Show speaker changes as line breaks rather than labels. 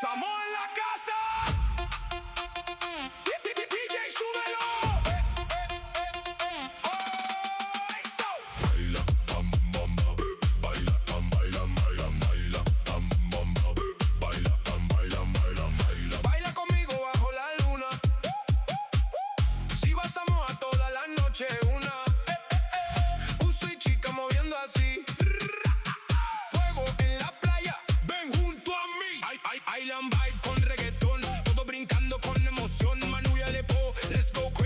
Samo en la casa. DJ, súbelo. Eso.
Baila, tam, bamba, baila, tam, baila, baila, baila, tam, bamba, baila, tam, baila, baila, baila.
Baila conmigo bajo la luna. Si pasamos a toda la noche una. Uso y chica moviendo así. Fuego en la playa, ven junto a mí. Island vibe con reggaetón, todos brincando con emoción. Manuel Lepo, let's go crazy.